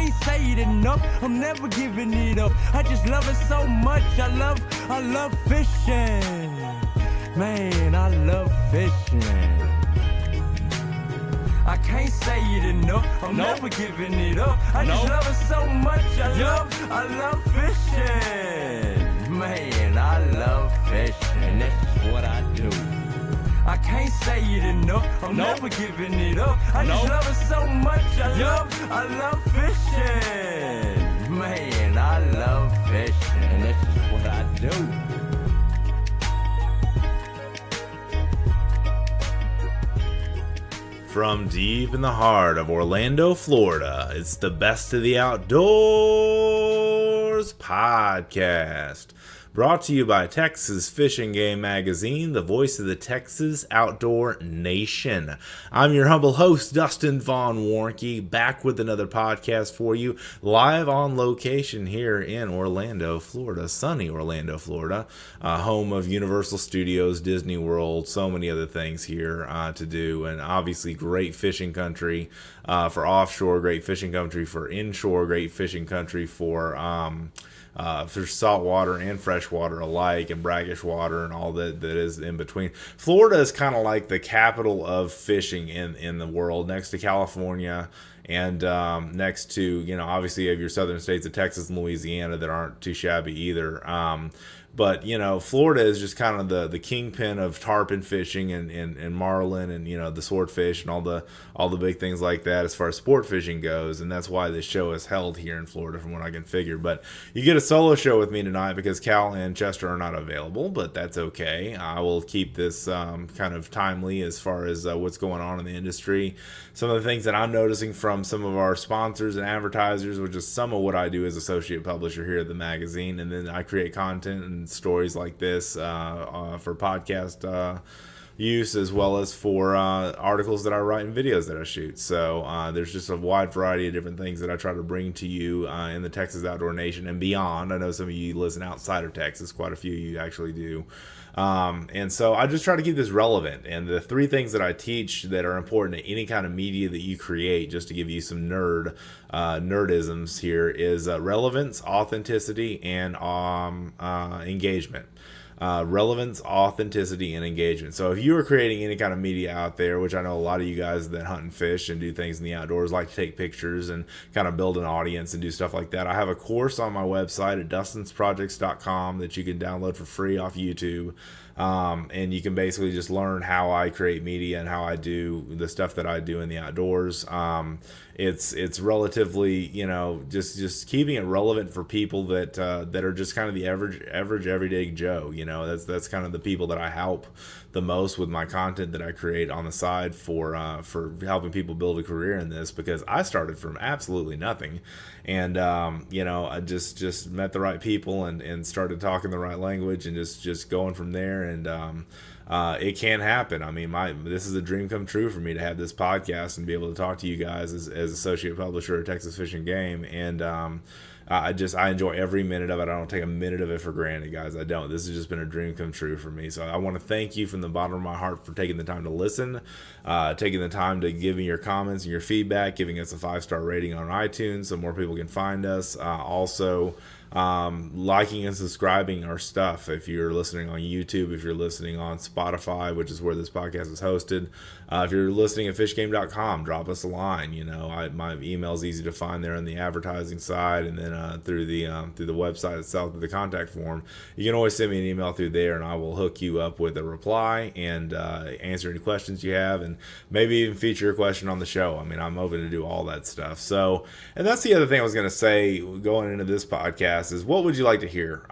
can't say it enough. I'm never giving it up. I just love it so much. I love fishing. Man, I love fishing. I can't say it enough. I'm never giving it up. I just love it so much. I love fishing. Man, I love fishing. That's just what I do. I can't say it enough. I'm never giving it up. I just love it so much. I love fishing. Man, I love fishing. That's just what I do. From deep in the heart of Orlando, Florida, it's the Best of the Outdoors podcast. Brought to you by Texas Fish and Game Magazine, the voice of the Texas outdoor nation. I'm your humble host, Dustin Warncke, back with another podcast for you, live on location here in Orlando, Florida, sunny Orlando, Florida, home of Universal Studios, Disney World, so many other things here to do, and obviously great fishing country for offshore, great fishing country for inshore, great fishing country for saltwater and freshwater alike, and brackish water and all that is in between. Florida is kind of like the capital of fishing in the world, next to California and next to, obviously you have your southern states of Texas and Louisiana that aren't too shabby either. But, Florida is just kind of the kingpin of tarpon fishing and marlin and, the swordfish and all the big things like that as far as sport fishing goes. And that's why this show is held here in Florida from what I can figure. But you get a solo show with me tonight because Cal and Chester are not available, but that's okay. I will keep this kind of timely as far as what's going on in the industry. Some of the things that I'm noticing from some of our sponsors and advertisers, which is some of what I do as associate publisher here at the magazine. And then I create content and stories like this for podcast use, as well as for articles that I write and videos that I shoot. So there's just a wide variety of different things that I try to bring to you in the Texas outdoor nation and beyond. I know some of you listen outside of Texas, quite a few of you actually do. And so I just try to keep this relevant. And the three things that I teach that are important to any kind of media that you create, just to give you some nerdisms here, is relevance, authenticity, and engagement. Relevance, authenticity, and engagement. So if you are creating any kind of media out there, which I know a lot of you guys that hunt and fish and do things in the outdoors like to take pictures and kind of build an audience and do stuff like that, I have a course on my website at dustinsprojects.com that you can download for free off YouTube. And you can basically just learn how I create media and how I do the stuff that I do in the outdoors. It's relatively, just keeping it relevant for people that are just kind of the average everyday Joe. That's kind of the people that I help the most with my content that I create on the side for helping people build a career in this, because I started from absolutely nothing. And, I just met the right people and started talking the right language and just going from there. And it can happen. I mean, this is a dream come true for me to have this podcast and be able to talk to you guys as associate publisher of Texas Fish and Game. And I enjoy every minute of it. I don't take a minute of it for granted, guys. I don't. This has just been a dream come true for me. So I want to thank you from the bottom of my heart for taking the time to listen, taking the time to give me your comments and your feedback, giving us a 5-star rating on iTunes so more people can find us. Also, liking and subscribing our stuff. If you're listening on YouTube, if you're listening on Spotify, which is where this podcast is hosted, if you're listening at fishgame.com, drop us a line. My email is easy to find there on the advertising side, and then through the website itself, through the contact form, you can always send me an email through there, and I will hook you up with a reply and answer any questions you have, and maybe even feature a question on the show. I mean, I'm open to do all that stuff. So, and that's the other thing I was going to say going into this podcast is, what would you like to hear?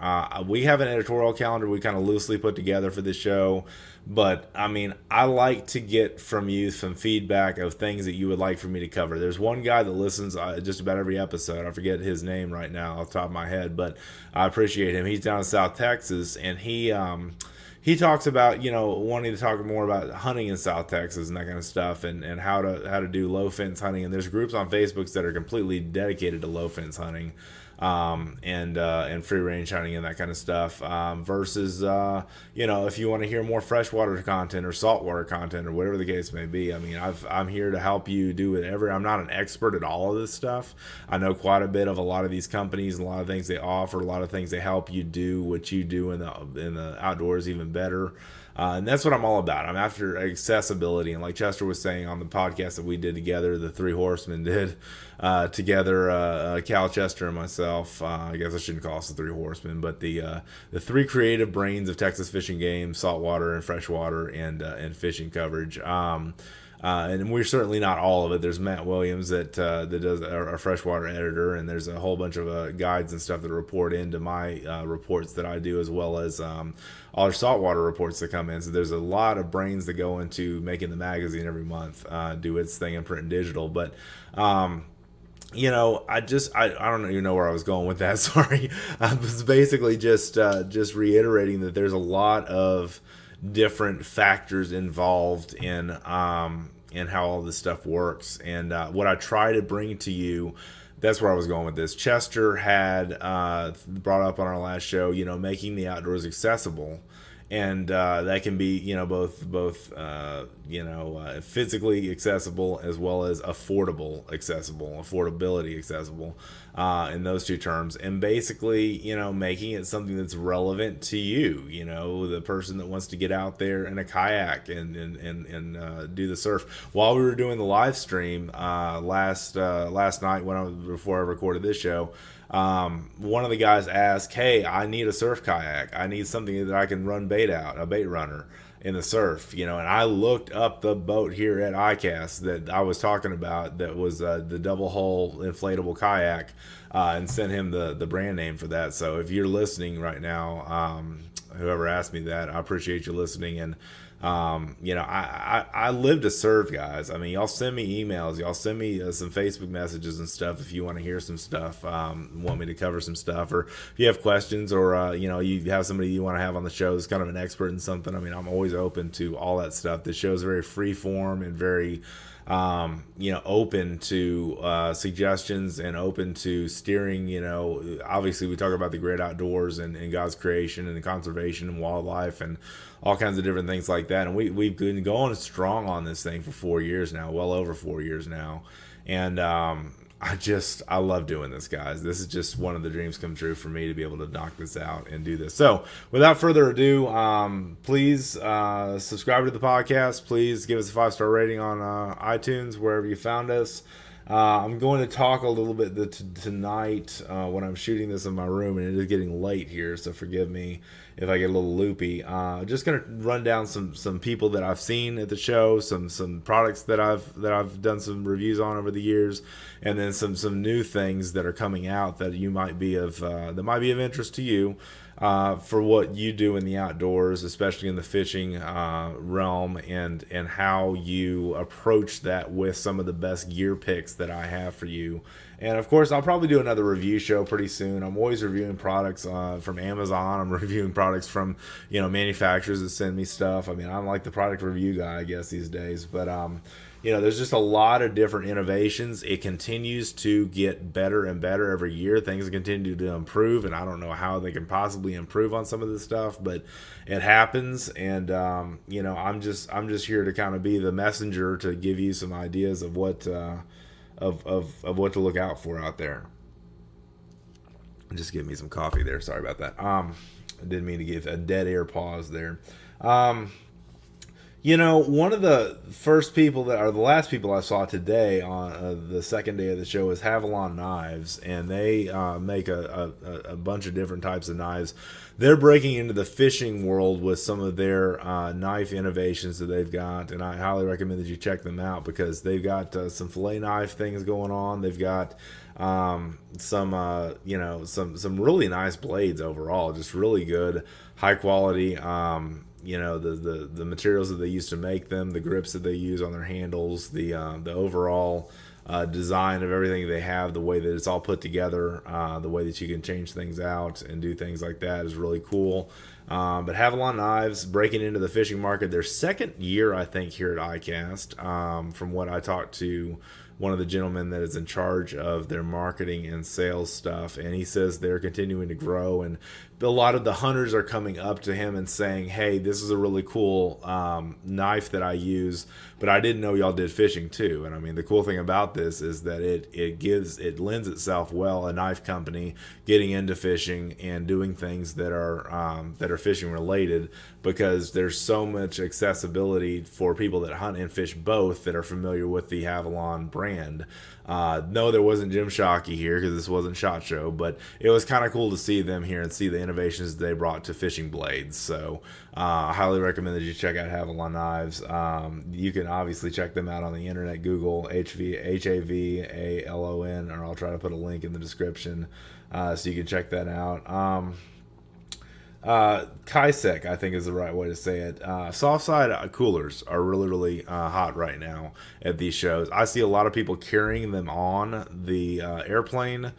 We have an editorial calendar we kind of loosely put together for this show, but I mean, I like to get from you some feedback of things that you would like for me to cover. There's one guy that listens just about every episode. I forget his name right now off the top of my head, but I appreciate him. He's down in South Texas, and he talks about, wanting to talk more about hunting in South Texas and that kind of stuff, and how to do low fence hunting. And there's groups on Facebook that are completely dedicated to low fence hunting. and free range hunting and that kind of stuff, versus if you want to hear more freshwater content or saltwater content or whatever the case may be. I mean, I'm here to help you do whatever. I'm not an expert at all of this stuff. I know quite a bit of a lot of these companies, a lot of things they offer, a lot of things they help you do what you do in the outdoors even better. And that's what I'm all about. I'm after accessibility. And like Chester was saying on the podcast that we did together, the Three Horsemen did together, Cal, Chester, and myself. I guess I shouldn't call us the Three Horsemen, but the three creative brains of Texas fishing game, saltwater and freshwater and fishing coverage. And we're certainly not all of it. There's Matt Williams that does our freshwater editor, and there's a whole bunch of guides and stuff that report into my reports that I do, as well as all our saltwater reports that come in. So there's a lot of brains that go into making the magazine every month, do its thing in print and digital. But I don't even know where I was going with that. Sorry. I was basically just reiterating that there's a lot of different factors involved in how all this stuff works. And what I try to bring to you, that's where I was going with this. Chester had brought up on our last show, making the outdoors accessible. And that can be, both physically accessible as well as affordability accessible, in those two terms. And basically, making it something that's relevant to you, the person that wants to get out there in a kayak and do the surf. While we were doing the live stream last night before I recorded this show, one of the guys asked, "Hey, I need a surf kayak. I need something that I can run bait out, a bait runner in the surf." And I looked up the boat here at ICAST that I was talking about, that was the double hull inflatable kayak, and sent him the brand name for that. So if you're listening right now, whoever asked me that, I appreciate you listening. And I live to serve, guys. I mean, y'all send me emails, y'all send me some Facebook messages and stuff if you want to hear some stuff, want me to cover some stuff, or if you have questions, or you have somebody you want to have on the show that's kind of an expert in something. I mean, I'm always open to all that stuff. The show's very free form and very open to suggestions and open to steering. Obviously we talk about the great outdoors and God's creation and the conservation and wildlife and all kinds of different things like that. And we've been going strong on this thing for 4 years now, well over 4 years now. And I love doing this, guys. This is just one of the dreams come true for me, to be able to knock this out and do this. So without further ado, please subscribe to the podcast. Please give us a 5-star rating on iTunes, wherever you found us. I'm going to talk a little bit tonight when I'm shooting this in my room, and it is getting late here, so forgive me if I get a little loopy. Just going to run down some people that I've seen at the show, some products that I've done some reviews on over the years, and then some new things that are coming out that might be of interest to you. For what you do in the outdoors, especially in the fishing realm, and how you approach that with some of the best gear picks that I have for you. And of course, I'll probably do another review show pretty soon. I'm always reviewing products from Amazon. I'm reviewing products from manufacturers that send me stuff. I mean, I'm like the product review guy, I guess, these days. But there's just a lot of different innovations. It continues to get better and better every year. Things continue to improve, and I don't know how they can possibly improve on some of this stuff, but it happens. And I'm just here to kind of be the messenger to give you some ideas of what of what to look out for out there. Just give me some coffee there. Sorry about that. I didn't mean to give a dead air pause there. One of the first people the last people I saw today on the second day of the show is Havalon Knives, and they make a bunch of different types of knives. They're breaking into the fishing world with some of their knife innovations that they've got, and I highly recommend that you check them out, because they've got some fillet knife things going on. They've got some really nice blades overall, just really good, high quality. The materials that they use to make them, the grips that they use on their handles, the overall design of everything they have, the way that it's all put together, the way that you can change things out and do things like that is really cool. But Havalon Knives breaking into the fishing market, their second year, I think, here at ICAST, from what I talked to one of the gentlemen that is in charge of their marketing and sales stuff, and he says they're continuing to grow, and a lot of the hunters are coming up to him and saying, hey, this is a really cool knife that I use, but I didn't know y'all did fishing too. And I mean, the cool thing about this is that it lends itself well, a knife company getting into fishing and doing things that are fishing related, because there's so much accessibility for people that hunt and fish both that are familiar with the Avalon brand. No, there wasn't Jim Shockey here because this wasn't SHOT Show, but it was kind of cool to see them here and see the innovations they brought to fishing blades. So I highly recommend that you check out Avalon Knives. You can obviously check them out on the internet. Google Havalon, or I'll try to put a link in the description so you can check that out. Kaisek, I think is the right way to say it. Soft side coolers are really hot right now at these shows. I see a lot of people carrying them on the airplane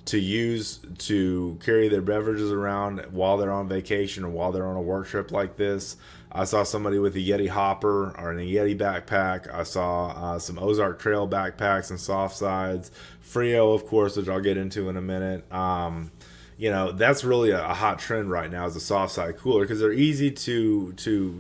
to use to carry their beverages around while they're on vacation or while they're on a work trip like this. I saw somebody with a Yeti hopper or a Yeti backpack. I saw some Ozark Trail backpacks and soft sides. Frio, of course, which I'll get into in a minute. That's really a hot trend right now, is a soft side cooler, because they're easy to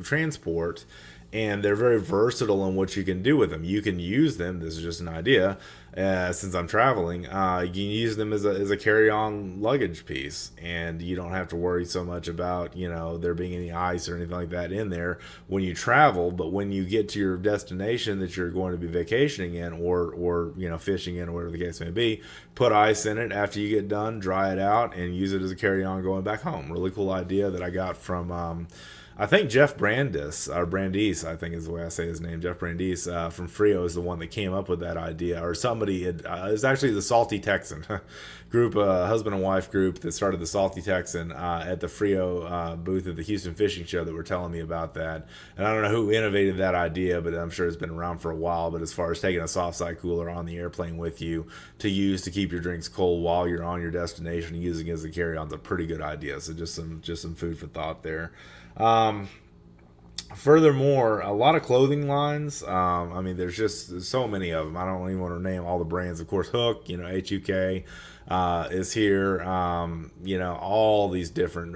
transport, and they're very versatile in what you can do with them. You can use them, this is just an idea, since I'm traveling, you can use them as a carry-on luggage piece, and you don't have to worry so much about, there being any ice or anything like that in there when you travel. But when you get to your destination that you're going to be vacationing in, or fishing in, or whatever the case may be, put ice in it after you get done, dry it out, and use it as a carry-on going back home. Really cool idea that I got from I think Jeff Brandis, or Brandis, I think is the way I say his name. Jeff Brandis from Frio is the one that came up with that idea, or somebody. It's actually the Salty Texan group, husband and wife group that started the Salty Texan at the Frio booth at the Houston Fishing Show that were telling me about that. And I don't know who innovated that idea, but I'm sure it's been around for a while. But as far as taking a soft side cooler on the airplane with you to use to keep your drinks cold while you're on your destination and using it as a carry-on is a pretty good idea. So just some food for thought there. Furthermore, a lot of clothing lines. There's just so many of them. I don't even want to name all the brands. Of course, Hook, HUK, is here. All these different,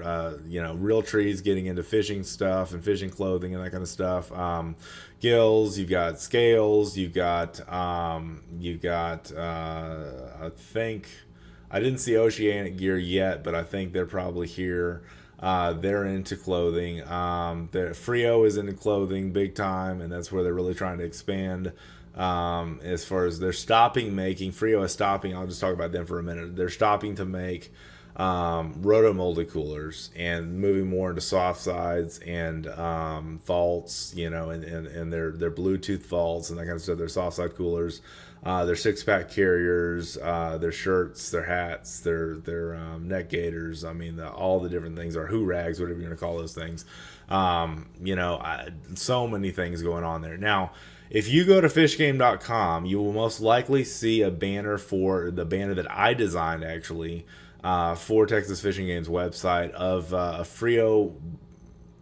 Real Trees getting into fishing stuff and fishing clothing and that kind of stuff. Gills, you've got Scales, you've got, I think, I didn't see Oceanic Gear yet, but I think they're probably here. They're into clothing. Frio is into clothing big time, and that's where they're really trying to expand. As far as they're stopping making, Frio is stopping. I'll just talk about them for a minute. They're stopping to make roto-molded coolers and moving more into soft sides and vaults, and their Bluetooth vaults and that kind of stuff. Their soft side coolers. Their six-pack carriers, their shirts, their hats, their neck gaiters. All the different things, or hoo rags, whatever you're going to call those things. So many things going on there. Now, if you go to fishgame.com, you will most likely see a banner for the banner that I designed, actually, for Texas Fishing Game's website of a Frio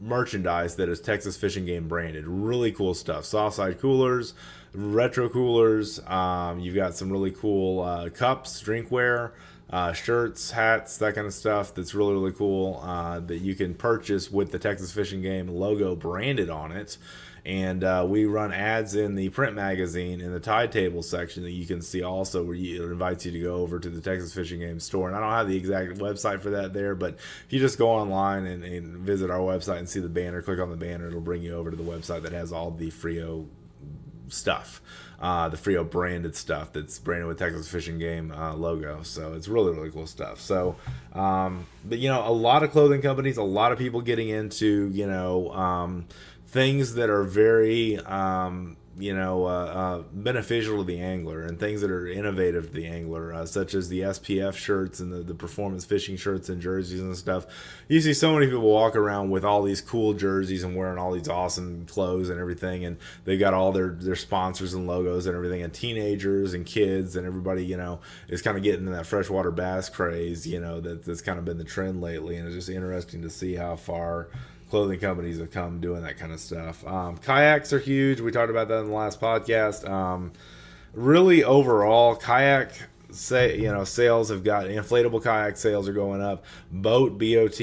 merchandise that is Texas Fishing Game branded. Really cool stuff. Soft side coolers, retro coolers. You've got some really cool cups, drinkware, shirts, hats, that kind of stuff that's really cool that you can purchase with the Texas Fishing Game logo branded on it. And we run ads in the print magazine in the Tide Table section that you can see also, where it invites you to go over to the Texas Fishing Game store. And I don't have the exact website for that there, but if you just go online and visit our website and see the banner, click on the banner, it'll bring you over to the website that has all the Frio stuff, the Frio branded stuff that's branded with Texas Fishing Game logo. So it's really cool stuff. So but a lot of clothing companies, a lot of people getting into things that are very beneficial to the angler, and things that are innovative to the angler, such as the SPF shirts and the performance fishing shirts and jerseys and stuff. You see so many people walk around with all these cool jerseys and wearing all these awesome clothes and everything, and they've got all their sponsors and logos and everything, and teenagers and kids and everybody is kind of getting in that freshwater bass craze, that's kind of been the trend lately. And it's just interesting to see how far clothing companies have come doing that kind of stuff. Kayaks are huge. We talked about that in the last podcast. really overall, kayak sales have got, inflatable kayak sales are going up. BOTE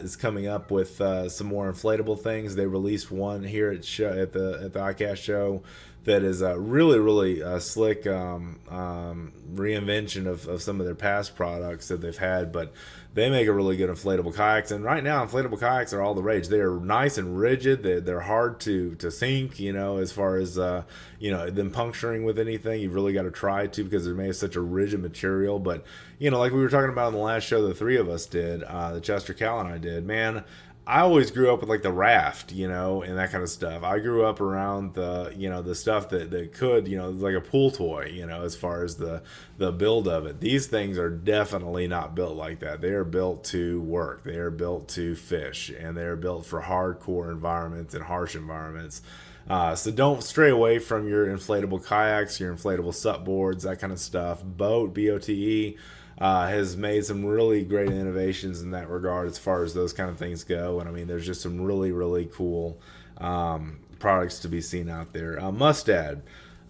is coming up with some more inflatable things. They released one here at the ICAST show that is a really slick reinvention of some of their past products that they've had, but they make a really good inflatable kayaks. And right now, inflatable kayaks are all the rage. They're nice and rigid. They're hard to sink, as far as them puncturing with anything. You've really got to try to, because they're made of such a rigid material. But like we were talking about in the last show, the three of us did, the Chester, Cal, and I did, man, I always grew up with like the raft, and that kind of stuff. I grew up around the stuff that could, like a pool toy, as far as the build of it. These things are definitely not built like that. They are built to work. They are built to fish, and they are built for hardcore environments and harsh environments. So don't stray away from your inflatable kayaks, your inflatable sup boards, that kind of stuff. BOTE. Has made some really great innovations in that regard as far as those kind of things go. And I mean, there's just some really cool products to be seen out there. Mustad,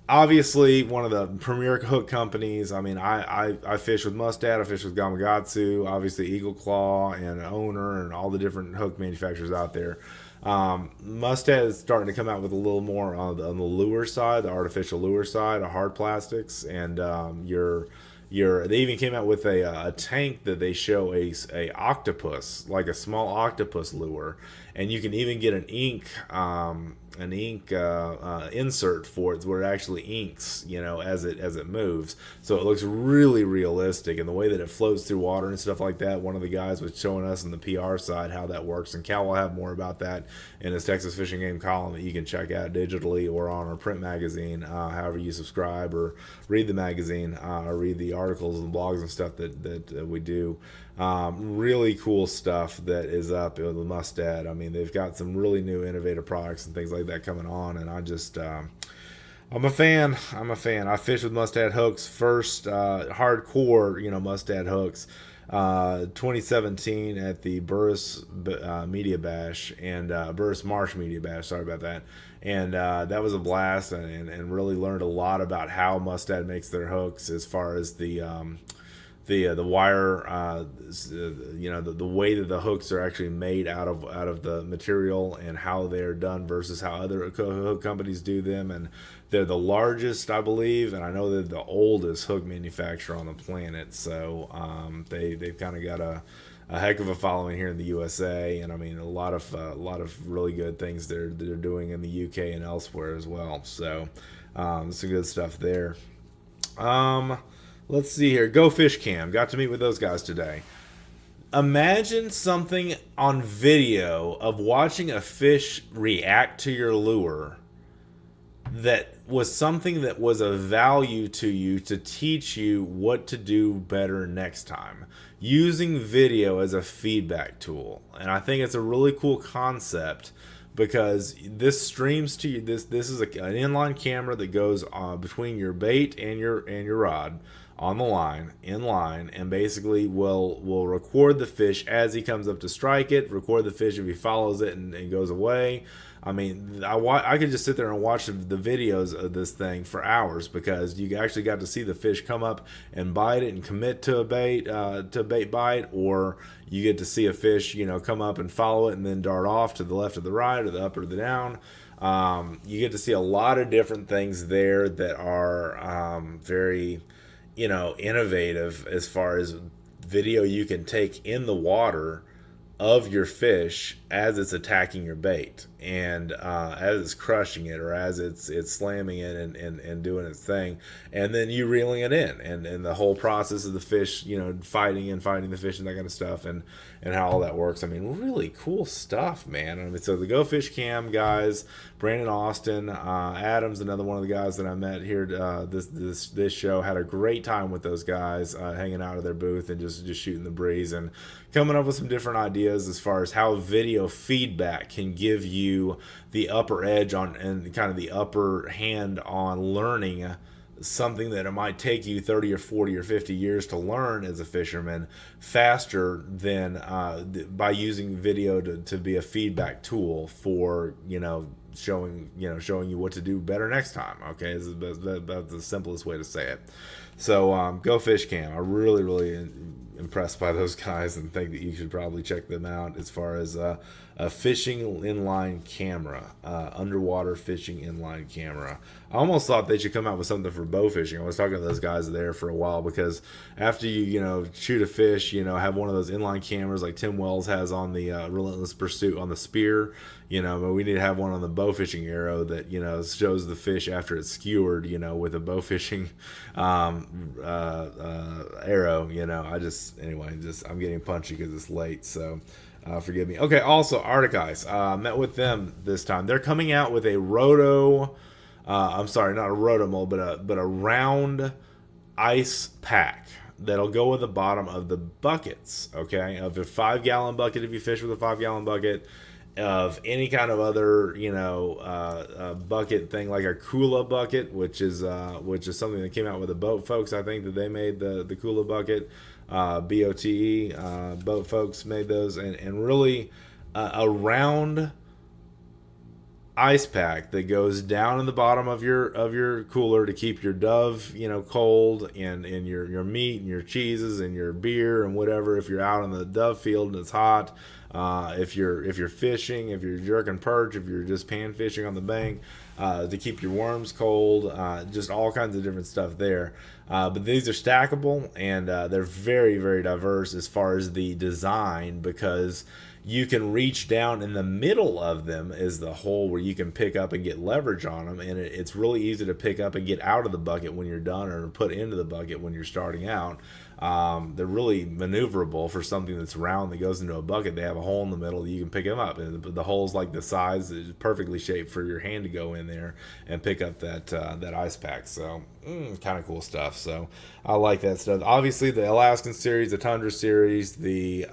obviously one of the premier hook companies. I mean, I fish with Mustad, I fish with Gamakatsu, obviously Eagle Claw and Owner and all the different hook manufacturers out there. Mustad is starting to come out with a little more on the lure side, the artificial lure side, of hard plastics, and they even came out with a tank that they show a octopus, like a small octopus lure, and you can even get an ink insert for it, where it actually inks, as it moves. So it looks really realistic, and the way that it floats through water and stuff like that. One of the guys was showing us on the PR side how that works, and Cal will have more about that in his Texas Fishing Game column that you can check out digitally or on our print magazine, however you subscribe or read the magazine, or read the articles and blogs and stuff that we do. Really cool stuff that is up with Mustad. I mean, they've got some really new innovative products and things like that coming on, and I just I'm a fan. I fished with Mustad hooks first, hardcore, Mustad hooks, 2017 at the Burris Media Bash, and Burris Marsh Media Bash, sorry about that. And that was a blast, and really learned a lot about how Mustad makes their hooks, as far as the wire, the way that the hooks are actually made out of the material, and how they're done versus how other hook companies do them. And they're the largest, I believe, and I know they're the oldest hook manufacturer on the planet. So they've kind of got a heck of a following here in the USA, and I mean a lot of really good things they're doing in the UK and elsewhere as well. So some good stuff there. Let's see here. Go Fish Cam. Got to meet with those guys today. Imagine something on video of watching a fish react to your lure that was something that was of value to you, to teach you what to do better next time, using video as a feedback tool. And I think it's a really cool concept, because this streams to you. This is an inline camera that goes between your bait and your rod, on the line, in line, and basically will record the fish as he comes up to strike it, record the fish if he follows it and goes away. I mean, I could just sit there and watch the videos of this thing for hours, because you actually got to see the fish come up and bite it and commit to a bait bite, or you get to see a fish, come up and follow it and then dart off to the left or the right or the up or the down. You get to see a lot of different things there that are very innovative, as far as video you can take in the water of your fish as it's attacking your bait, and as it's crushing it, or as it's slamming it and doing its thing, and then you reeling it in, and the whole process of the fish, fighting the fish and that kind of stuff, and how all that works. I mean, really cool stuff, man. I mean, so the Go Fish Cam guys, Brandon Austin, Adams, another one of the guys that I met here this show, had a great time with those guys, hanging out at their booth and just shooting the breeze and coming up with some different ideas as far as how video feedback can give you the upper edge on, and kind of the upper hand on learning something that it might take you 30 or 40 or 50 years to learn as a fisherman, faster than by using video to be a feedback tool for showing you what to do better next time. Okay, that's the simplest way to say it. So go fish cam. I'm really impressed by those guys and think that you should probably check them out as far as a fishing inline camera, underwater fishing inline camera. I almost thought they should come out with something for bow fishing. I was talking to those guys there for a while, because after you shoot a fish, have one of those inline cameras like Tim Wells has on the Relentless Pursuit on the Spear, but we need to have one on the bow fishing arrow that shows the fish after it's skewered, with a bow fishing arrow. I'm getting punchy because it's late, so forgive me. Okay, also Arctic Ice, met with them this time. They're coming out with a not a rotomold, but a round ice pack that'll go in the bottom of the buckets, okay, of a 5-gallon bucket if you fish with a 5-gallon bucket, of any kind of other bucket thing like a Kula bucket, which is something that came out with the boat folks. I think that they made the Kula bucket, BOTE, boat folks made those, and really a round ice pack that goes down in the bottom of your cooler to keep your dove cold, and your meat and your cheeses and your beer and whatever, if you're out in the dove field and it's hot, if you're fishing, if you're jerking perch, if you're just pan fishing on the bank, to keep your worms cold, just all kinds of different stuff there. But these are stackable, and they're very, very diverse as far as the design, because you can reach down in the middle of them is the hole where you can pick up and get leverage on them, and it's really easy to pick up and get out of the bucket when you're done, or put into the bucket when you're starting out. They're really maneuverable for something that's round that goes into a bucket. They have a hole in the middle that you can pick them up, and the hole's like the size is perfectly shaped for your hand to go in there and pick up that ice pack. So kind of cool stuff. So I like that stuff. Obviously the Alaskan series, the Tundra series, the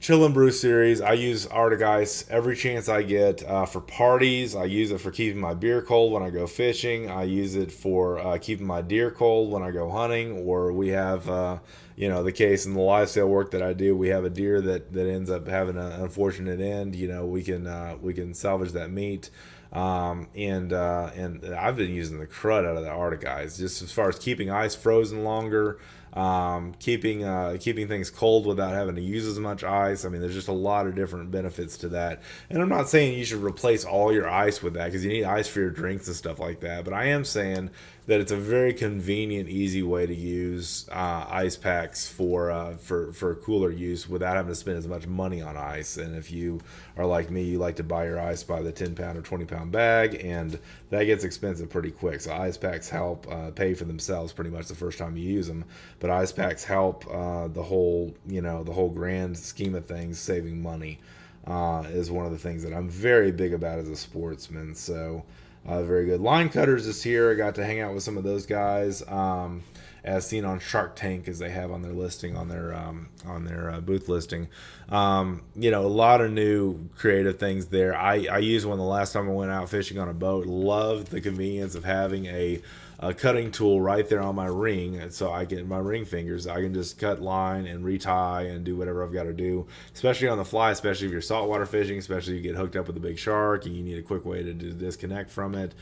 Chill and Brew series. I use Arctic Ice every chance I get for parties. I use it for keeping my beer cold when I go fishing. I use it for keeping my deer cold when I go hunting. Or we have, the case in the live sale work that I do, we have a deer that ends up having an unfortunate end. We can salvage that meat. And I've been using the crud out of the Arctic Ice just as far as keeping ice frozen longer. Keeping things cold without having to use as much ice. I mean, there's just a lot of different benefits to that. And I'm not saying you should replace all your ice with that, because you need ice for your drinks and stuff like that. But I am saying that it's a very convenient, easy way to use ice packs for cooler use without having to spend as much money on ice. And if you are like me, you like to buy your ice by the 10-pound or 20-pound bag, and that gets expensive pretty quick. So ice packs help pay for themselves pretty much the first time you use them. But ice packs help the whole grand scheme of things. Saving money is one of the things that I'm very big about as a sportsman. So very good. Line Cutters is here. I got to hang out with some of those guys, as seen on Shark Tank, as they have on their listing, on their booth listing. A lot of new creative things there. I used one the last time I went out fishing on a boat. Loved the convenience of having a cutting tool right there on my ring, so I get my ring fingers. I can just cut line and retie and do whatever I've got to do, especially on the fly, especially if you're saltwater fishing, especially if you get hooked up with a big shark and you need a quick way to disconnect from it.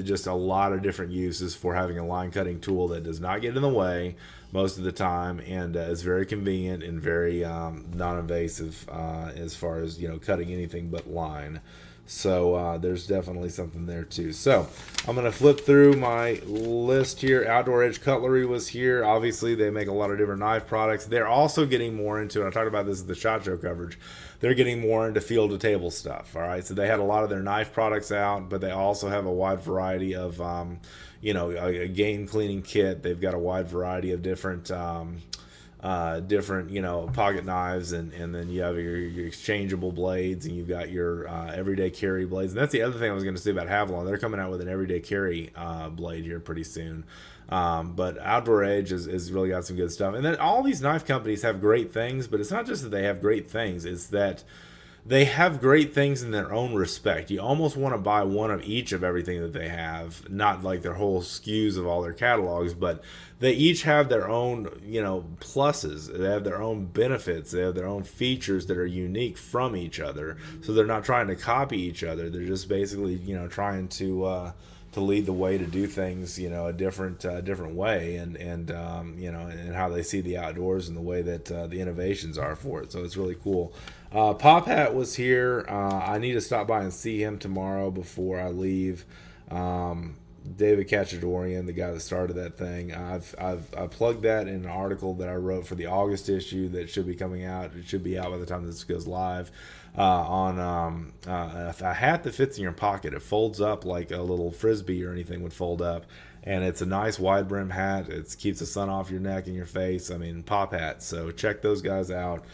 Just a lot of different uses for having a line cutting tool that does not get in the way most of the time, and is very convenient and very non-invasive as far as cutting anything but line. So there's definitely something there too. So I'm going to flip through my list here. Outdoor Edge Cutlery was here. Obviously, they make a lot of different knife products. They're also getting more into, and I talked about this at the SHOT Show coverage, they're getting more into field-to-table stuff. All right, so they had a lot of their knife products out, but they also have a wide variety of, a game cleaning kit. They've got a wide variety of different pocket knives, and then you have your exchangeable blades, and you've got your everyday carry blades. And that's the other thing I was going to say about Havalon. They're coming out with an everyday carry blade here pretty soon. But Outdoor Edge has really got some good stuff. And then all these knife companies have great things, but it's not just that they have great things, it's that they have great things in their own respect. You almost want to buy one of each of everything that they have, not like their whole SKUs of all their catalogs, but they each have their own, pluses. They have their own benefits. They have their own features that are unique from each other. So they're not trying to copy each other. They're just basically, trying to lead the way to do things, a different way, and how they see the outdoors and the way that the innovations are for it. So it's really cool. Pop Hat was here. I need to stop by and see him tomorrow before I leave. David Cachadorian, the guy that started that thing. I plugged that in an article that I wrote for the August issue that should be coming out. It should be out by the time this goes live. On a hat that fits in your pocket. It folds up like a little frisbee or anything would fold up, and it's a nice wide brim hat. It keeps the sun off your neck and your face. I mean, Pop Hat. So check those guys out.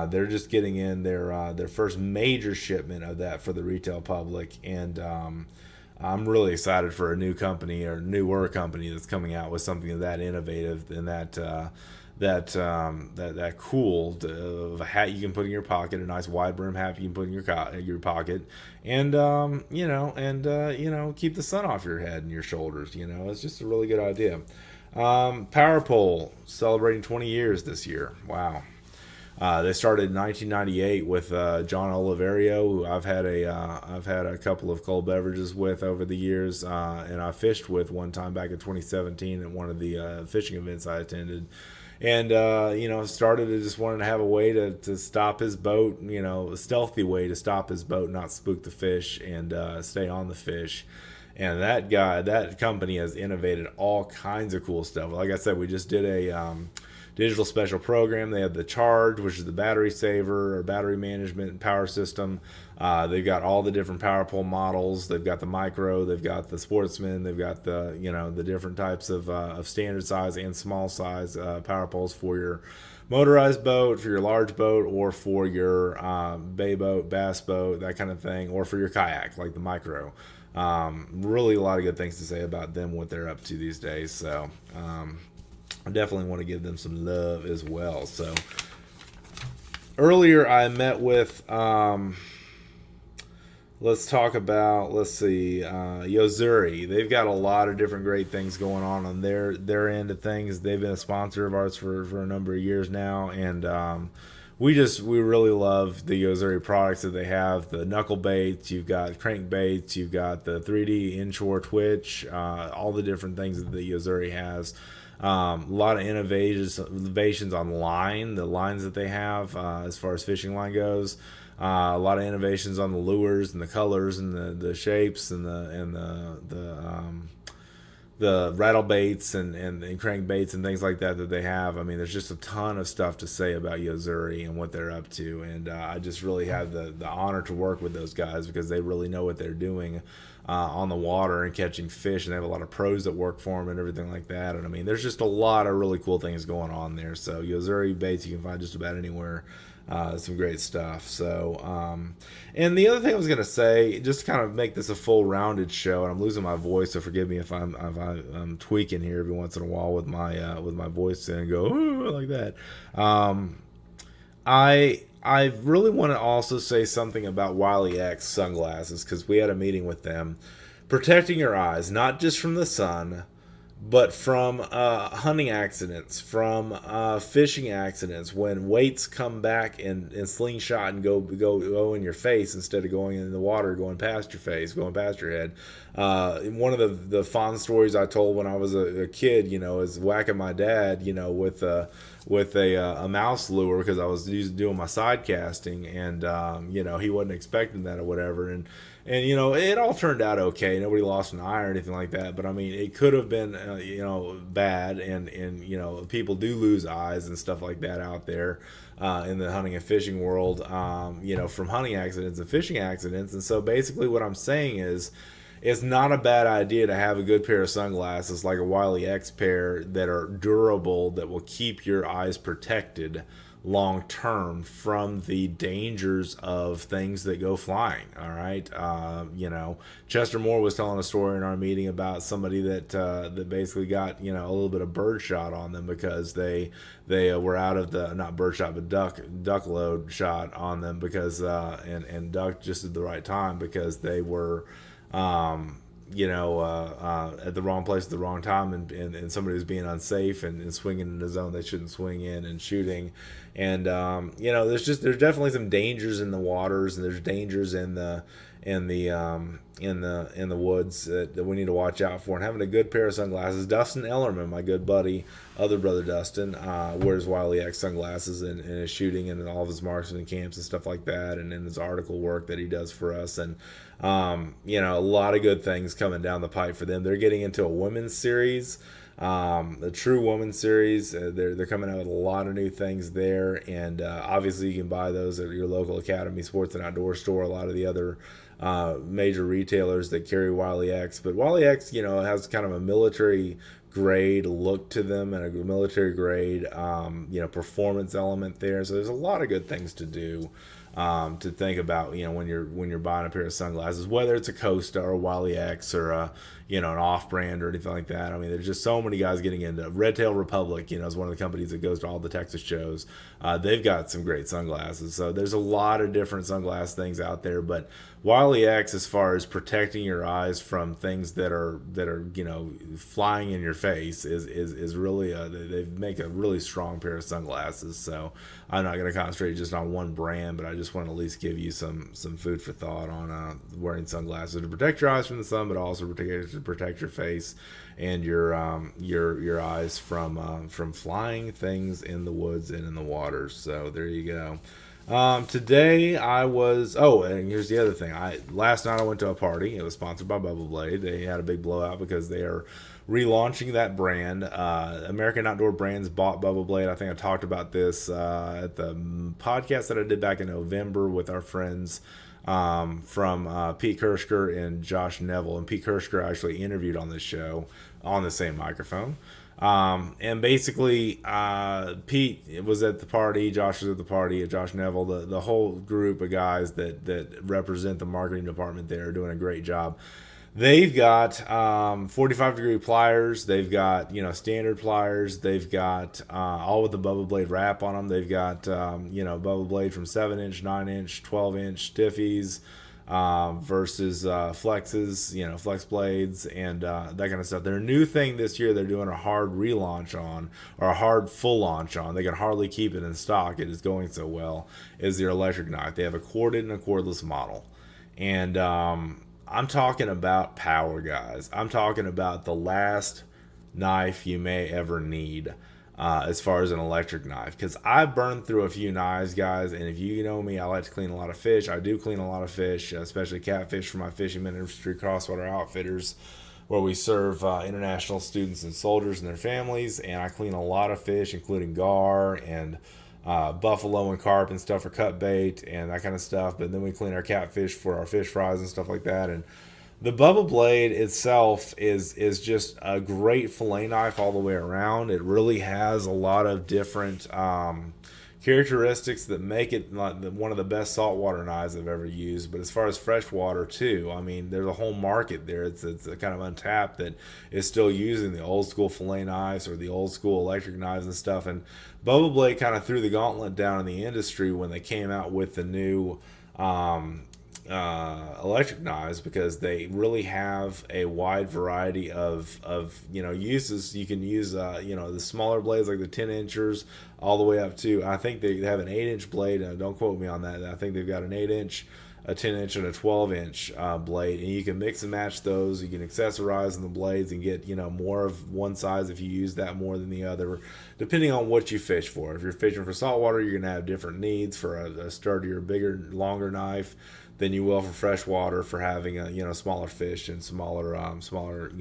They're just getting in their first major shipment of that for the retail public, and I'm really excited for a new company or newer company that's coming out with something that innovative and that cool of a hat you can put in your pocket, a nice wide brim hat you can put in your pocket, and keep the sun off your head and your shoulders. It's just a really good idea. Power Pole celebrating 20 years this year. Wow. They started in 1998 with John Oliverio, who I've had a couple of cold beverages with over the years, and I fished with one time back in 2017 at one of the fishing events I attended. And started to just wanted to have a way to stop his boat, a stealthy way to stop his boat, not spook the fish, and stay on the fish. And that company has innovated all kinds of cool stuff. Like I said, we just did a digital special program. They have the Charge, which is the battery saver or battery management and power system. They've got all the different power pole models. They've got the micro. They've got the Sportsman. They've got the different types of standard size and small size power poles for your motorized boat, for your large boat, or for your bay boat, bass boat, that kind of thing, or for your kayak, like the micro. Really a lot of good things to say about them, what they're up to these days. So I definitely want to give them some love as well. So earlier I met with Yozuri. They've got a lot of different great things going on their end of things. They've been a sponsor of ours for a number of years now, and we really love the Yozuri products that they have. The knuckle baits, you've got crank baits, you've got the 3D inshore twitch, all the different things that the Yozuri has. A lot of innovations on the lines that they have as far as fishing line goes. A lot of innovations on the lures and the colors and the shapes and the rattle baits and crank baits and things like that they have. I mean, there's just a ton of stuff to say about Yozuri and what they're up to, and I just really have the honor to work with those guys because they really know what they're doing on the water and catching fish, and they have a lot of pros that work for them and everything like that. And I mean, there's just a lot of really cool things going on there. So Yozuri baits you can find just about anywhere. Some great stuff. So, and the other thing I was gonna say, just to kind of make this a full rounded show, and I'm losing my voice, so forgive me if I'm tweaking here every once in a while with my voice and go like that. I really want to also say something about Wiley X sunglasses, because we had a meeting with them. Protecting your eyes, not just from the sun, but from hunting accidents, from fishing accidents, when weights come back and slingshot and go in your face instead of going in the water, going past your face, going past your head. One of the fond stories I told when I was a kid, is whacking my dad, with a mouse lure, because I was doing my side casting, and he wasn't expecting that or whatever, and it all turned out okay. Nobody lost an eye or anything like that, but I mean, it could have been bad, and people do lose eyes and stuff like that out there in the hunting and fishing world, from hunting accidents and fishing accidents. And so basically what I'm saying is, it's not a bad idea to have a good pair of sunglasses like a Wiley X pair that are durable, that will keep your eyes protected long term from the dangers of things that go flying. All right, Chester Moore was telling a story in our meeting about somebody that basically got a little bit of bird shot on them because they were out of the, not bird shot but duck load shot on them because and duck just at the right time because they were at the wrong place at the wrong time, and somebody was being unsafe and swinging in a zone they shouldn't swing in and shooting. And there's definitely some dangers in the waters, and there's dangers in the woods that we need to watch out for. And having a good pair of sunglasses, Dustin Ellerman, my good buddy, other brother Dustin, wears Wiley X sunglasses in his shooting and in all of his marksman camps and stuff like that, and in his article work that he does for us. And a lot of good things coming down the pipe for them. They're getting into a women's series, the True Women's Series. They're coming out with a lot of new things there, and obviously you can buy those at your local Academy Sports and Outdoor store. A lot of the other major retailers that carry Wiley X, but Wiley X, has kind of a military grade look to them and a military grade, performance element there. So there's a lot of good things to do. To think about, when you're buying a pair of sunglasses, whether it's a Costa or a Wiley X or an off-brand or anything like that. I mean, there's just so many guys getting into. Red Tail Republic, is one of the companies that goes to all the Texas shows. They've got some great sunglasses. So there's a lot of different sunglass things out there. But Wiley X, as far as protecting your eyes from things that are flying in your face, is really they make a really strong pair of sunglasses. So I'm not going to concentrate just on one brand, but I just want to at least give you some food for thought on wearing sunglasses to protect your eyes from the sun, but also to protect your face and your eyes from flying things in the woods and in the waters. So there you go. Today I was, and here's the other thing. Last night I went to a party. It was sponsored by Bubba Blade. They had a big blowout because they are relaunching that brand. American Outdoor Brands bought Bubba Blade. I think I talked about this at the podcast that I did back in November with our friends from Pete Kershker and Josh Neville. And Pete Kershker actually interviewed on this show on the same microphone. And basically, Pete was at the party, Josh was at the party, Josh Neville, the whole group of guys that represent the marketing department there are doing a great job. They've got 45-degree pliers. They've got standard pliers. They've got all with the Bubba Blade wrap on them. They've got Bubba Blade from 7-inch, 9-inch, 12-inch stiffies versus flexes, flex blades and that kind of stuff. Their new thing this year, they're doing a hard relaunch on, or a hard full launch on. They can hardly keep it in stock. It is going so well. Is their electric knife. They have a corded and a cordless model, and I'm talking about power, guys. I'm talking about the last knife you may ever need as far as an electric knife. Because I've burned through a few knives, guys, and if you know me, I like to clean a lot of fish. I do clean a lot of fish, especially catfish for my fishing ministry, Crosswater Outfitters, where we serve international students and soldiers and their families. And I clean a lot of fish, including gar and buffalo and carp and stuff for cut bait and that kind of stuff. But then we clean our catfish for our fish fries and stuff like that. And the Bubba Blade itself is just a great fillet knife all the way around. It really has a lot of different characteristics that make it one of the best saltwater knives I've ever used. But as far as freshwater too, I mean, there's a whole market there. It's kind of untapped that is still using the old school fillet knives or the old school electric knives and stuff. And Bubba Blade kind of threw the gauntlet down in the industry when they came out with the new electric knives, because they really have a wide variety of uses. You can use the smaller blades like the 10 inchers all the way up to, I think they have an 8-inch blade. Don't quote me on that. I think they've got an 8-inch, a 10-inch, and a 12-inch blade, and you can mix and match those. You can accessorize on the blades and get more of one size if you use that more than the other, depending on what you fish for. If you're fishing for saltwater, you're gonna have different needs for a sturdier, bigger, longer knife than you will for freshwater, for having a smaller fish and smaller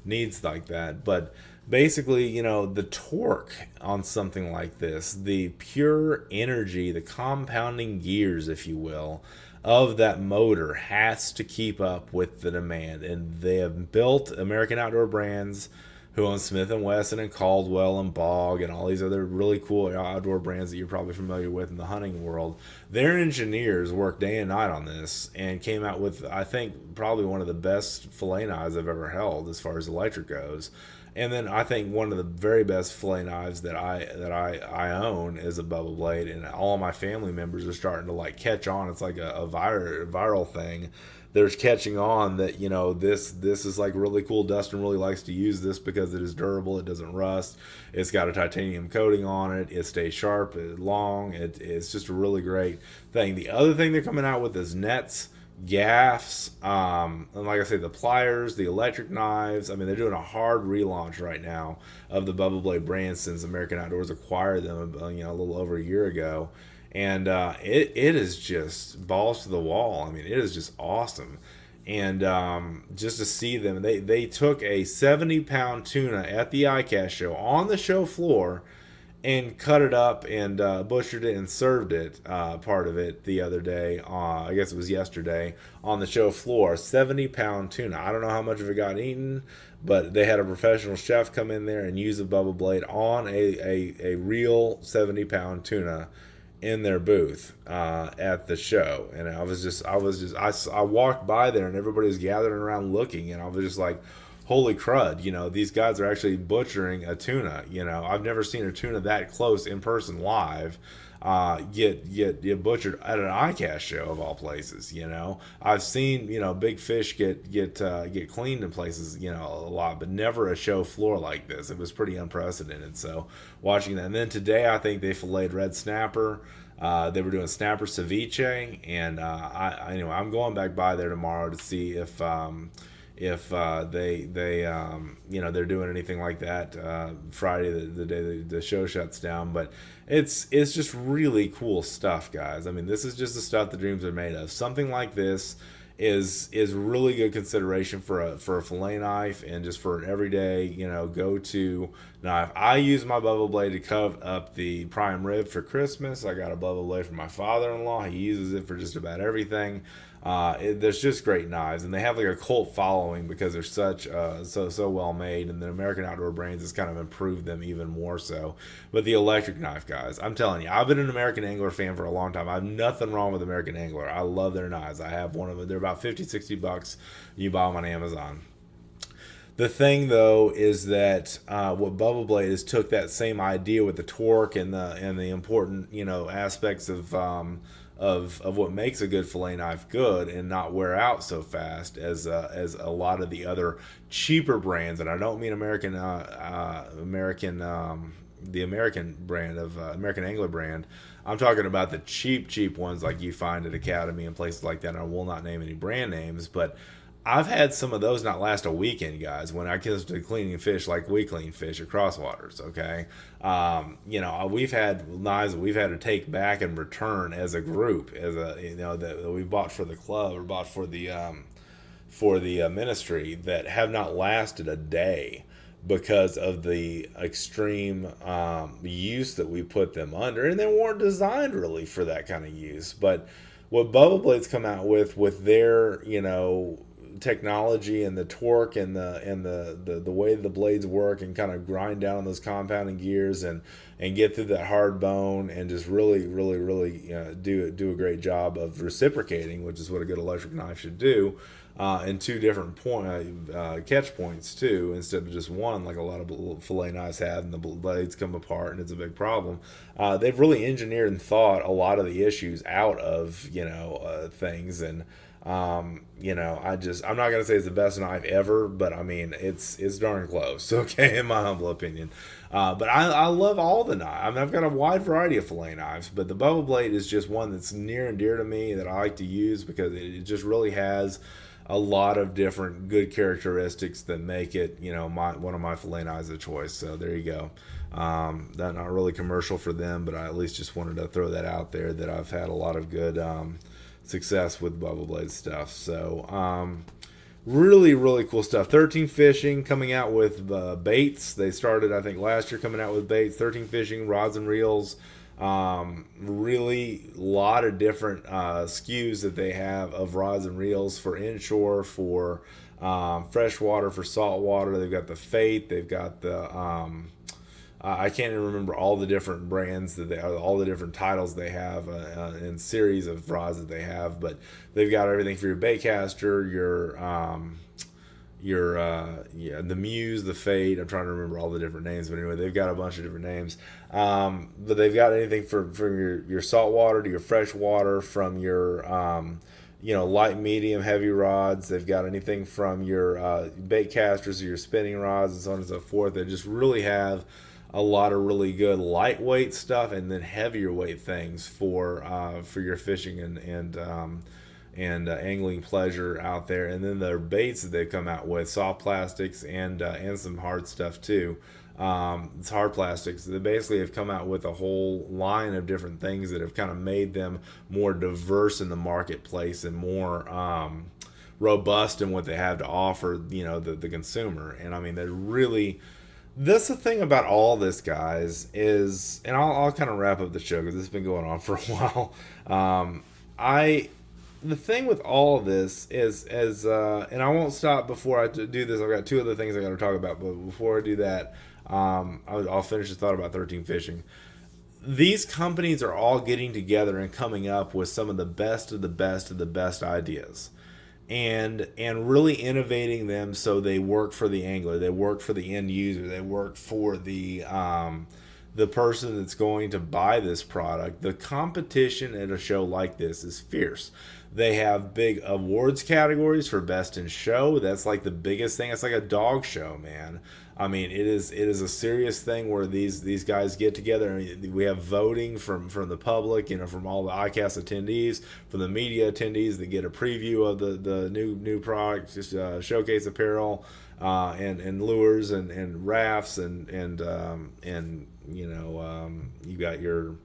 needs like that. But basically, the torque on something like this, the pure energy, the compounding gears, if you will, of that motor has to keep up with the demand. And they have built American Outdoor Brands, who own Smith & Wesson and Caldwell and Bog and all these other really cool outdoor brands that you're probably familiar with in the hunting world. Their engineers worked day and night on this and came out with, I think, probably one of the best fillet knives I've ever held as far as electric goes. And then I think one of the very best fillet knives that I own is a Bubba Blade, and all of my family members are starting to like catch on. It's like a viral thing. There's catching on that, you know, this is like really cool. Dustin really likes to use this because it is durable, it doesn't rust, it's got a titanium coating on it, it stays sharp, long, it's just a really great thing. The other thing they're coming out with is nets, gaffs, and like I say, the pliers, the electric knives. I mean, they're doing a hard relaunch right now of the Bubba Blade brand since American Outdoors acquired them, you know, a little over a year ago. And it is just balls to the wall. I mean, it is just awesome. And just to see them, they took a 70-pound tuna at the ICAST show on the show floor and cut it up and butchered it and served it, part of it, the other day. I guess it was yesterday on the show floor. 70-pound tuna. I don't know how much of it got eaten, but they had a professional chef come in there and use a Bubba Blade on a real 70-pound tuna in their booth at the show. And I walked by there and everybody was gathering around looking, and I was just like, holy crud, you know, these guys are actually butchering a tuna. You know, I've never seen a tuna that close in person live get butchered at an ICAST show of all places. You know, I've seen, you know, big fish get cleaned in places, you know, a lot, but never a show floor like this. It was pretty unprecedented. So watching that, and then today I think they filleted red snapper. They were doing snapper ceviche, and anyway, I'm going back by there tomorrow to see if they you know, they're doing anything like that Friday, the day the show shuts down. But it's just really cool stuff, guys. I mean, this is just the stuff the dreams are made of. Something like this is really good consideration for a fillet knife and just for an everyday, you know, go-to knife. I use my Bubba Blade to cut up the prime rib for Christmas. I got a Bubba Blade from my father-in-law. He uses it for just about everything. There's just great knives, and they have like a cult following because they're such so well made, and the American Outdoor Brands has kind of improved them even more so. But the electric knife, guys, I'm telling you, I've been an American Angler fan for a long time. I have nothing wrong with American Angler. I love their knives. I have one of them. They're about $50-$60. You buy them on Amazon. The thing, though, is that what Bubba Blade is took that same idea with the torque and the important, you know, aspects of what makes a good fillet knife good and not wear out so fast as a lot of the other cheaper brands. And I don't mean the American brand of American Angler brand. I'm talking about the cheap ones like you find at Academy and places like that. And I will not name any brand names, but I've had some of those not last a weekend, guys, when I get to cleaning fish like we clean fish at Crosswaters, okay? You know, we've had knives that we've had to take back and return as a group, you know, that we bought for the club or bought for the ministry, that have not lasted a day because of the extreme use that we put them under, and they weren't designed really for that kind of use. But what Bubba Blade's come out with their, you know, technology and the torque and the way the blades work and kind of grind down on those compounding gears and get through that hard bone and just really do a great job of reciprocating, which is what a good electric knife should do, in two different catch points too, instead of just one like a lot of fillet knives have, and the blades come apart and it's a big problem. They've really engineered and thought a lot of the issues out of, you know, things. And you know, I'm not gonna say it's the best knife ever, but I mean it's darn close, okay, in my humble opinion. But I love all the knives. I mean, I've got a wide variety of fillet knives, but the Bubba Blade is just one that's near and dear to me that I like to use because it just really has a lot of different good characteristics that make it, you know, one of my fillet knives of choice. So there you go. That's not really commercial for them, but I at least just wanted to throw that out there, that I've had a lot of good success with Bubba Blade stuff. So really cool stuff. 13 Fishing coming out with baits. They started, I think, last year coming out with baits. 13 Fishing rods and reels, Really a lot of different SKUs that they have of rods and reels for inshore, for freshwater, for saltwater. They've got the Fate, they've got the I can't even remember all the different brands that they, all the different titles they have and series of rods that they have, but they've got everything for your baitcaster, the Muse, the Fate. I'm trying to remember all the different names, but anyway, they've got a bunch of different names. But they've got anything from your saltwater to your freshwater, from your light, medium, heavy rods. They've got anything from your bait casters or your spinning rods and so on and so forth. They just really have a lot of really good lightweight stuff, and then heavier weight things for your fishing and angling pleasure out there. And then their baits that they've come out with, soft plastics and some hard stuff too. It's hard plastics. They basically have come out with a whole line of different things that have kind of made them more diverse in the marketplace and more robust in what they have to offer, the consumer. And I mean, they're really, that's the thing about all this, guys, is, and I'll kind of wrap up the show because this has been going on for a while. The thing with all of this is, and I won't stop before I do this. I've got two other things I got to talk about, but before I do that, I'll finish the thought about 13 Fishing. These companies are all getting together and coming up with some of the best of the best of the best ideas, and really innovating them so they work for the angler, they work for the end user, they work for the person that's going to buy this product. The competition at a show like this is fierce. They have big awards categories for best in show. That's like the biggest thing. It's like a dog show, man. I mean, it is a serious thing where these guys get together, and we have voting from the public, from all the ICAST attendees, from the media attendees that get a preview of the new product, just showcase apparel, and lures and rafts and you got your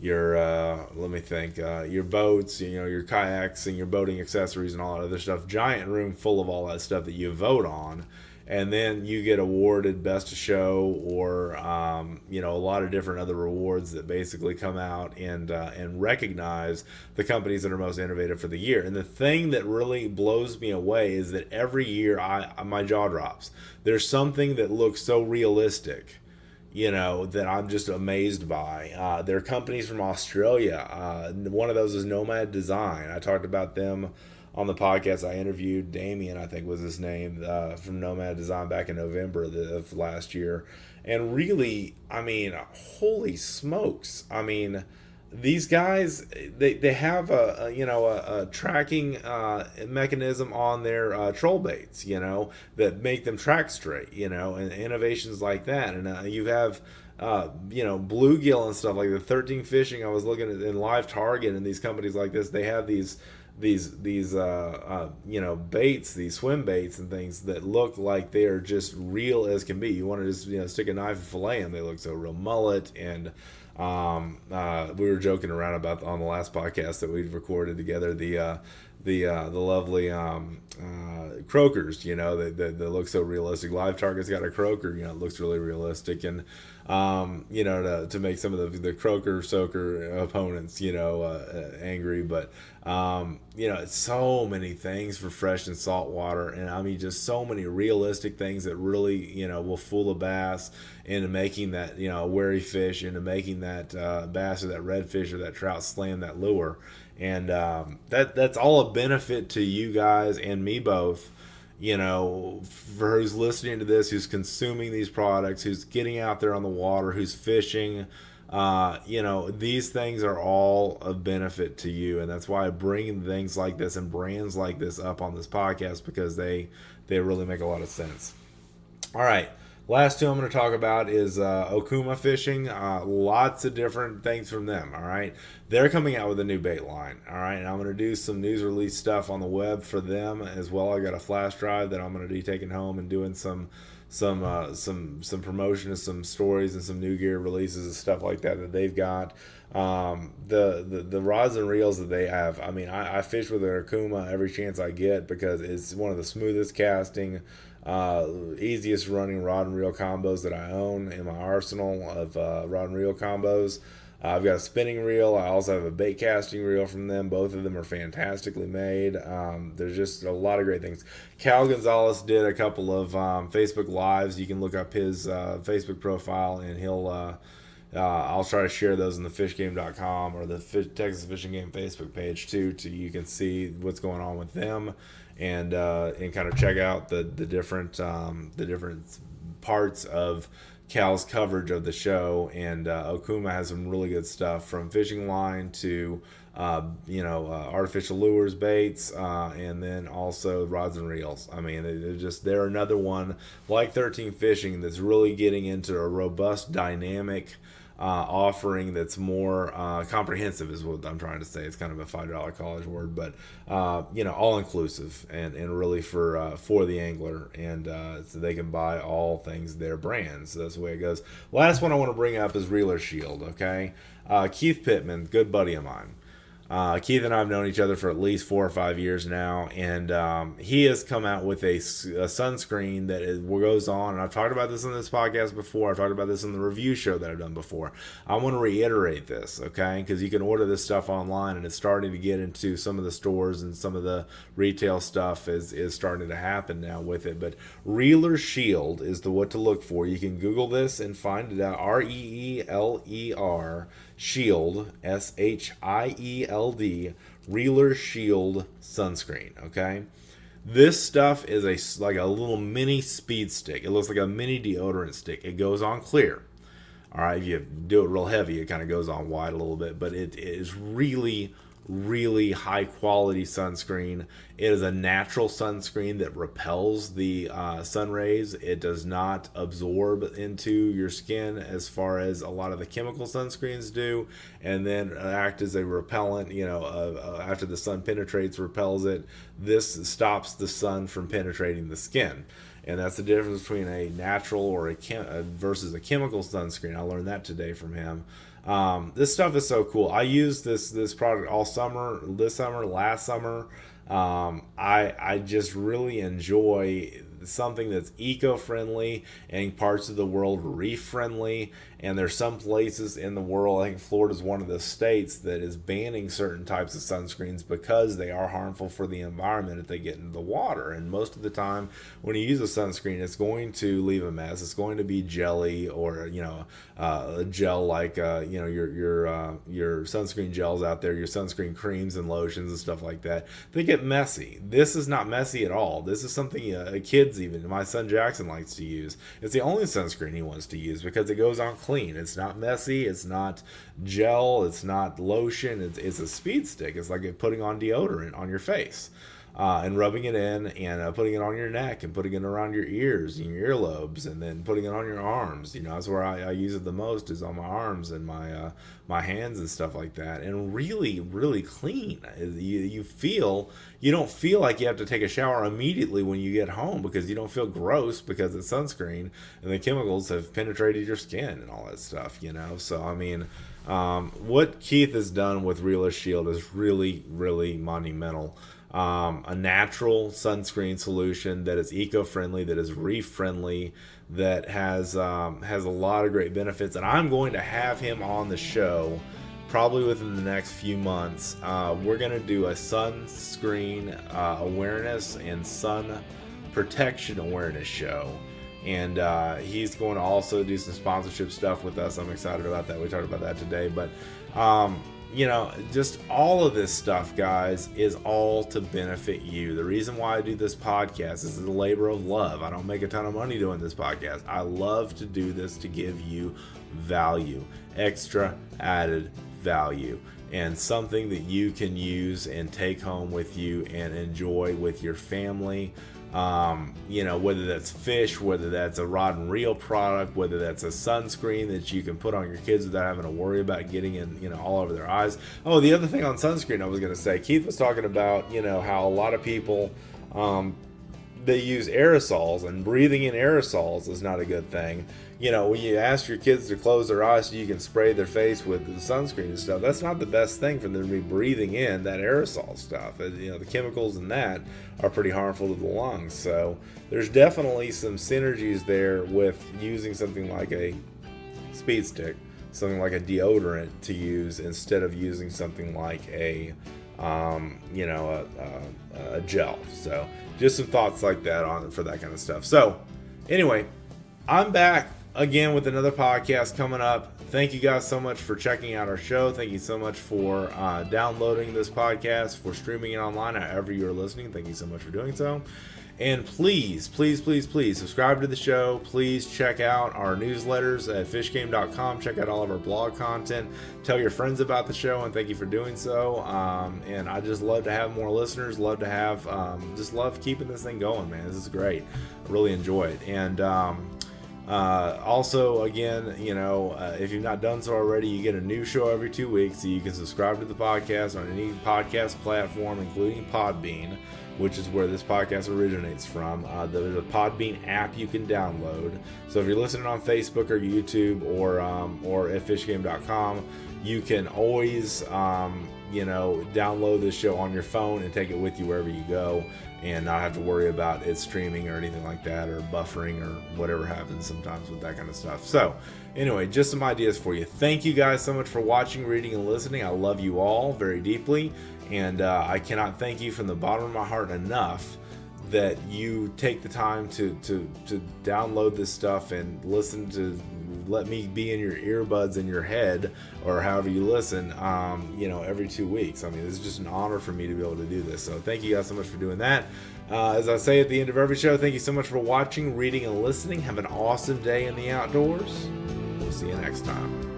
let me think, your boats, your kayaks and your boating accessories and all that other stuff. Giant room full of all that stuff that you vote on, and then you get awarded best of show or a lot of different other rewards that basically come out and recognize the companies that are most innovative for the year. And the thing that really blows me away is that every year my jaw drops. There's something that looks so realistic, that I'm just amazed by. There are companies from Australia. One of those is Nomad Design. I talked about them on the podcast. I interviewed Damien, I think was his name, from Nomad Design back in November of last year. And really, I mean, holy smokes. I mean, these guys, they have a tracking mechanism on their troll baits, that make them track straight, and innovations like that. And you have bluegill and stuff like the 13 Fishing. I was looking at in Live Target, and these companies like this, they have these baits, these swim baits and things that look like they are just real as can be. You want to just stick a knife and fillet them. They look so real. Mullet, and we were joking around about on the last podcast that we recorded together the lovely croakers, that look so realistic. Live Target's got a croaker, it looks really realistic, and to make some of the croaker soaker opponents, angry. But it's so many things for fresh and salt water, and I mean just so many realistic things that really will fool a bass into making that a wary fish, into making that bass or that redfish or that trout slam that lure. And that's all a benefit to you guys and me both, for who's listening to this, who's consuming these products, who's getting out there on the water, who's fishing. These things are all a benefit to you, and that's why I bring things like this and brands like this up on this podcast, because they really make a lot of sense. All right. Last two I'm going to talk about is Okuma Fishing. Lots of different things from them, all right? They're coming out with a new bait line, all right? And I'm going to do some news release stuff on the web for them as well. I got a flash drive that I'm going to be taking home and doing some promotion of some stories and some new gear releases and stuff like that they've got. The rods and reels that they have, I mean, I fish with their Okuma every chance I get because it's one of the smoothest casting, easiest running rod and reel combos that I own in my arsenal of rod and reel combos. I've got a spinning reel. I also have a bait casting reel from them. Both of them are fantastically made. There's just a lot of great things. Cal Gonzalez did a couple of Facebook Lives. You can look up his Facebook profile, and he'll I'll try to share those in the fishgame.com or the Texas Fishing Game Facebook page too, so you can see what's going on with them, and kind of check out the different parts of Cal's coverage of the show. And Okuma has some really good stuff, from fishing line to artificial lures, baits, and then also rods and reels. I mean, they're another one like 13 Fishing that's really getting into a robust, dynamic offering that's more comprehensive, is what I'm trying to say. It's kind of a $5 college word, but all inclusive, and really for the angler, and so they can buy all things their brand. So that's the way it goes. Last one I want to bring up is Reeler Shield. Okay, Keith Pittman, good buddy of mine. Keith and I have known each other for at least 4 or 5 years now, and he has come out with a sunscreen that goes on, and I've talked about this in this podcast before. I've talked about this in the review show that I've done before. I want to reiterate this, okay, because you can order this stuff online, and it's starting to get into some of the stores, and some of the retail stuff is starting to happen now with it. But Reeler Shield is what to look for. You can Google this and find it out. REELER Shield, SHIELD, Reeler Shield sunscreen. Okay, this stuff is like a little mini speed stick. It looks like a mini deodorant stick. It goes on clear. All right, if you do it real heavy, it kind of goes on wide a little bit, but it is really high quality sunscreen. It is a natural sunscreen that repels the sun rays. It does not absorb into your skin as far as a lot of the chemical sunscreens do, and then act as a repellent. After the sun penetrates, repels it. This stops the sun from penetrating the skin. And that's the difference between a natural or versus a chemical sunscreen. I learned that today from him. This stuff is so cool. I used this product all summer, this summer, last summer. I just really enjoy something that's eco-friendly, and parts of the world reef-friendly. And there's some places in the world, I think Florida is one of the states that is banning certain types of sunscreens because they are harmful for the environment if they get into the water. And most of the time when you use a sunscreen, it's going to leave a mess. It's going to be jelly, or a gel like your sunscreen gels out there, your sunscreen creams and lotions and stuff like that. They get messy. This is not messy at all. This is something kids, even my son Jackson, likes to use. It's the only sunscreen he wants to use because it goes on clean. It's not messy. It's not gel. It's not lotion. It's a speed stick. It's like putting on deodorant on your face. And rubbing it in, and putting it on your neck, and putting it around your ears and your earlobes, and then putting it on your arms. That's where I use it the most, is on my arms and my hands and stuff like that. And really clean. You don't feel like you have to take a shower immediately when you get home, because you don't feel gross, because it's sunscreen and the chemicals have penetrated your skin and all that stuff. So I mean, what Keith has done with Reeler Shield is really monumental. A natural sunscreen solution that is eco-friendly, that is reef-friendly, that has a lot of great benefits. And I'm going to have him on the show probably within the next few months. We're going to do a sunscreen awareness and sun protection awareness show. And he's going to also do some sponsorship stuff with us. I'm excited about that. We talked about that today. But just all of this stuff, guys, is all to benefit you. The reason why I do this podcast is a labor of love. I don't make a ton of money doing this podcast. I love to do this to give you value, extra added value, and something that you can use and take home with you and enjoy with your family. Whether that's fish, whether that's a rod and reel product, whether that's a sunscreen that you can put on your kids without having to worry about getting in, all over their eyes. Oh, the other thing on sunscreen I was going to say, Keith was talking about, how a lot of people, they use aerosols, and breathing in aerosols is not a good thing. When you ask your kids to close their eyes so you can spray their face with the sunscreen and stuff, that's not the best thing for them to be breathing in, that aerosol stuff. The chemicals in that are pretty harmful to the lungs. So there's definitely some synergies there with using something like a speed stick something like a deodorant to use instead of using something like a gel. So just some thoughts like that on for that kind of stuff. So anyway, I'm back again with another podcast coming up. Thank you guys so much for checking out our show. Thank you so much for downloading this podcast, for streaming it online, however you're listening. Thank you so much for doing so. And please, please, please, please subscribe to the show. Please check out our newsletters at fishgame.com. Check out all of our blog content. Tell your friends about the show, and thank you for doing so. And I just love to have more listeners. Love to have, just love keeping this thing going, man. This is great. I really enjoy it. And also, again, if you've not done so already, you get a new show every 2 weeks, so you can subscribe to the podcast on any podcast platform, including Podbean, which is where this podcast originates from. There's a Podbean app you can download. So if you're listening on Facebook or YouTube or at fishgame.com, you can always download this show on your phone and take it with you wherever you go, and not have to worry about it streaming or anything like that, or buffering or whatever happens sometimes with that kind of stuff. So anyway, just some ideas for you. Thank you guys so much for watching, reading, and listening. I love you all very deeply, and I cannot thank you from the bottom of my heart enough that you take the time to download this stuff and listen to, let me be in your earbuds in your head, or however you listen, every 2 weeks. I mean, it's just an honor for me to be able to do this. So thank you guys so much for doing that. As I say at the end of every show, thank you so much for watching, reading, and listening. Have an awesome day in the outdoors. We'll see you next time.